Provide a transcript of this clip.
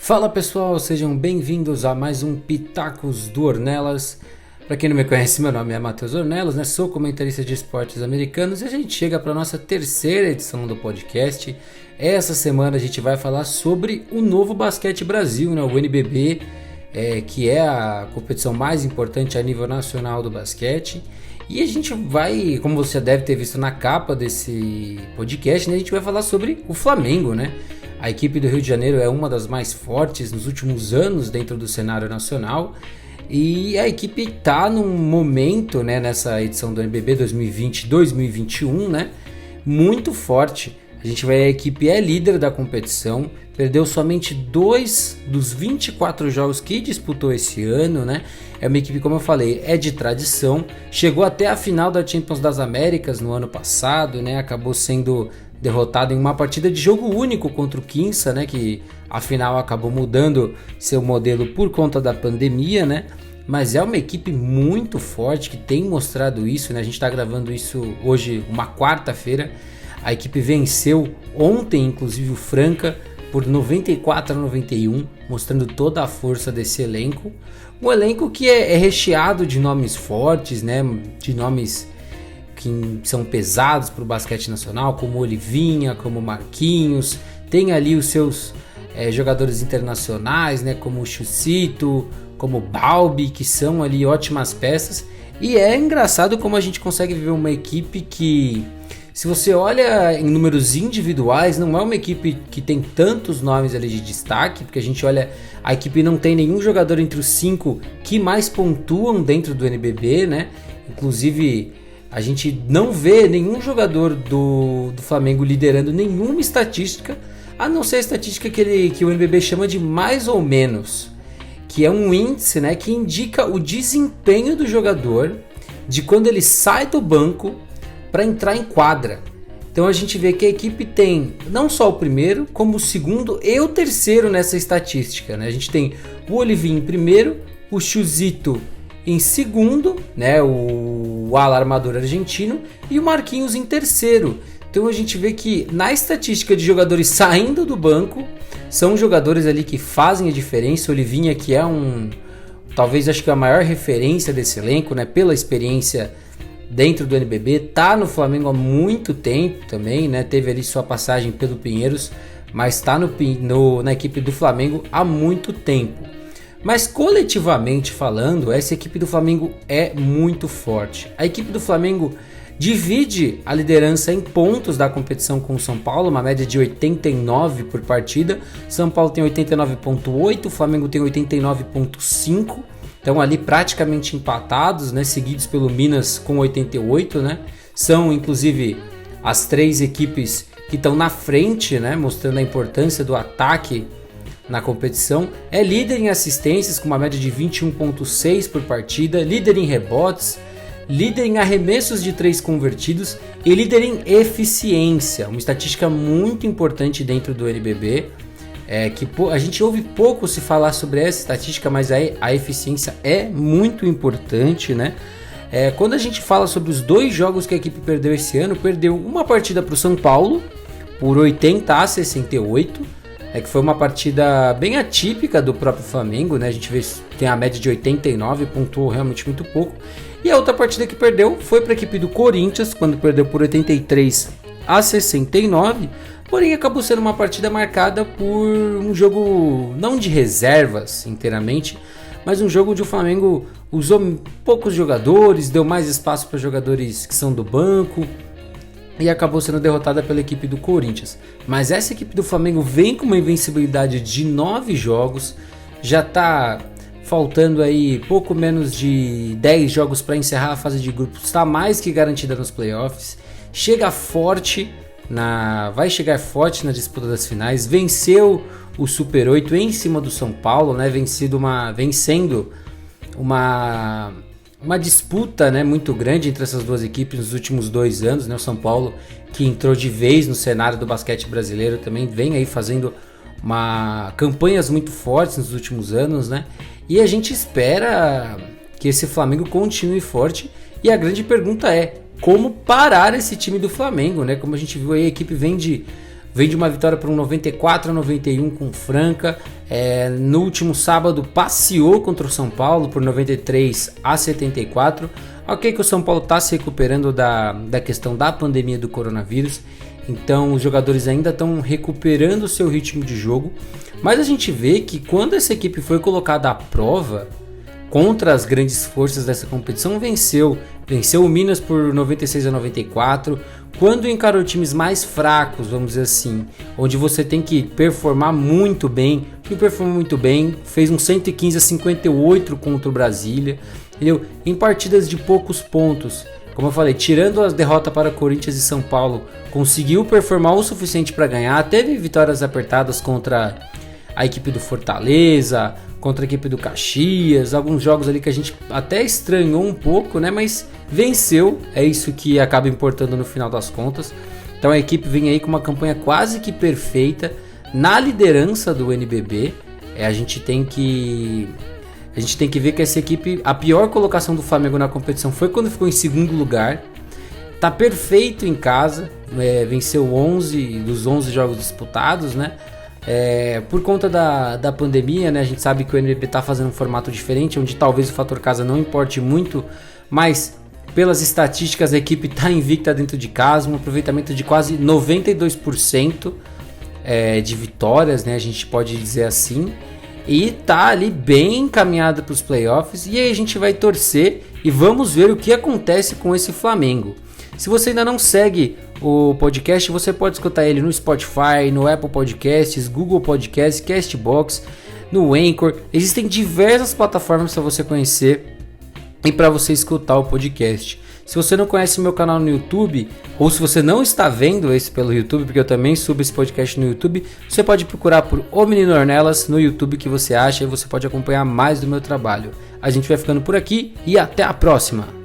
Fala pessoal, sejam bem-vindos a mais um Pitacos do Ornelas. Para quem não me conhece, meu nome é Matheus Ornelas, sou comentarista de esportes americanos e a gente chega para a nossa terceira edição do podcast. Essa semana a gente vai falar sobre o Novo Basquete Brasil, o NBB, que é a competição mais importante a nível nacional do basquete. E a gente vai, como você deve ter visto na capa desse podcast, a gente vai falar sobre o Flamengo, A equipe do Rio de Janeiro é uma das mais fortes nos últimos anos dentro do cenário nacional. E a equipe está num momento, nessa edição do NBB 2020-2021, muito forte. A equipe é líder da competição, perdeu somente 2 dos 24 jogos que disputou esse ano, É uma equipe, como eu falei, é de tradição, chegou até a final da Champions das Américas no ano passado, Acabou sendo derrotado em uma partida de jogo único contra o Quinça, que afinal acabou mudando seu modelo por conta da pandemia, Mas é uma equipe muito forte que tem mostrado isso, A gente está gravando isso hoje, uma quarta-feira. A equipe venceu ontem, inclusive, o Franca por 94-91, mostrando toda a força desse elenco. Um elenco que é recheado de nomes fortes, De nomes que são pesados para o basquete nacional, como Olivinha, como Marquinhos. Tem ali os seus jogadores internacionais, como o Chucito, como o Balbi, que são ali ótimas peças. E é engraçado como a gente consegue ver uma equipe que, se você olha em números individuais, não é uma equipe que tem tantos nomes ali de destaque, porque a gente olha, a equipe não tem nenhum jogador entre os 5 que mais pontuam dentro do NBB, Inclusive, a gente não vê nenhum jogador do Flamengo liderando nenhuma estatística, a não ser a estatística que o NBB chama de mais ou menos, que é um índice, que indica o desempenho do jogador de quando ele sai do banco para entrar em quadra. Então a gente vê que a equipe tem não só o primeiro, como o segundo e o terceiro nessa estatística, A gente tem o Olivinho em primeiro, o Chuzito em segundo, o ala armador argentino, e o Marquinhos em terceiro. Então a gente vê que na estatística de jogadores saindo do banco, são jogadores ali que fazem a diferença. O Olivinha, que é talvez acho que a maior referência desse elenco, pela experiência dentro do NBB, tá no Flamengo há muito tempo também, Teve ali sua passagem pelo Pinheiros, mas tá na equipe do Flamengo há muito tempo. Mas coletivamente falando, essa equipe do Flamengo é muito forte. A equipe do Flamengo divide a liderança em pontos da competição com o São Paulo, uma média de 89 por partida. São Paulo tem 89,8, o Flamengo tem 89,5. Então ali praticamente empatados, seguidos pelo Minas com 88, São inclusive as 3 equipes que estão na frente, mostrando a importância do ataque na competição. É líder em assistências com uma média de 21,6 por partida, líder em rebotes, líder em arremessos de 3 convertidos e líder em eficiência, uma estatística muito importante dentro do NBB. Que a gente ouve pouco se falar sobre essa estatística, mas a eficiência é muito importante, Quando a gente fala sobre os 2 jogos que a equipe perdeu esse ano, perdeu uma partida para o São Paulo por 80-68, que foi uma partida bem atípica do próprio Flamengo, A gente vê tem a média de 89, pontuou realmente muito pouco. E a outra partida que perdeu foi para a equipe do Corinthians, quando perdeu por 83-69, porém acabou sendo uma partida marcada por um jogo não de reservas inteiramente, mas um jogo onde o Flamengo usou poucos jogadores, deu mais espaço para jogadores que são do banco e acabou sendo derrotada pela equipe do Corinthians. Mas essa equipe do Flamengo vem com uma invencibilidade de 9 jogos, já está faltando aí pouco menos de 10 jogos para encerrar a fase de grupos, está mais que garantida nos playoffs, vai chegar forte na disputa das finais, venceu o Super 8 em cima do São Paulo, vencendo uma disputa, muito grande entre essas duas equipes nos últimos 2 anos, O São Paulo, que entrou de vez no cenário do basquete brasileiro, também vem aí fazendo campanhas muito fortes nos últimos anos, E a gente espera que esse Flamengo continue forte. E a grande pergunta é: como parar esse time do Flamengo, Como a gente viu aí, a equipe vem de vem de uma vitória por um 94-91 com Franca. No último sábado passeou contra o São Paulo por 93-74. Ok que o São Paulo está se recuperando da questão da pandemia do coronavírus, então os jogadores ainda estão recuperando o seu ritmo de jogo, mas a gente vê que quando essa equipe foi colocada à prova contra as grandes forças dessa competição, venceu o Minas por 96-94, quando encarou times mais fracos, vamos dizer assim, onde você tem que performar muito bem, fez um 115-58 contra o Brasília, entendeu? Em partidas de poucos pontos, como eu falei, tirando as derrotas para Corinthians e São Paulo, conseguiu performar o suficiente para ganhar, teve vitórias apertadas contra a equipe do Fortaleza, contra a equipe do Caxias, alguns jogos ali que a gente até estranhou um pouco, né? Mas venceu, é isso que acaba importando no final das contas. Então a equipe vem aí com uma campanha quase que perfeita na liderança do NBB. A gente tem que ver que essa equipe, a pior colocação do Flamengo na competição foi quando ficou em segundo lugar. Tá perfeito em casa, venceu 11 dos 11 jogos disputados, né? Por conta da pandemia, né? A gente sabe que o NBB tá fazendo um formato diferente, onde talvez o fator casa não importe muito, mas pelas estatísticas a equipe tá invicta dentro de casa, um aproveitamento de quase 92% de vitórias, né? A gente pode dizer assim. E tá ali bem encaminhada para os playoffs. E aí a gente vai torcer e vamos ver o que acontece com esse Flamengo. Se você ainda não segue o podcast, você pode escutar ele no Spotify, no Apple Podcasts, Google Podcasts, Castbox, no Anchor. Existem diversas plataformas para você conhecer e para você escutar o podcast. Se você não conhece o meu canal no YouTube, ou se você não está vendo esse pelo YouTube, porque eu também subo esse podcast no YouTube, você pode procurar por O Menino Ornelas no YouTube, que você acha, e você pode acompanhar mais do meu trabalho. A gente vai ficando por aqui e até a próxima!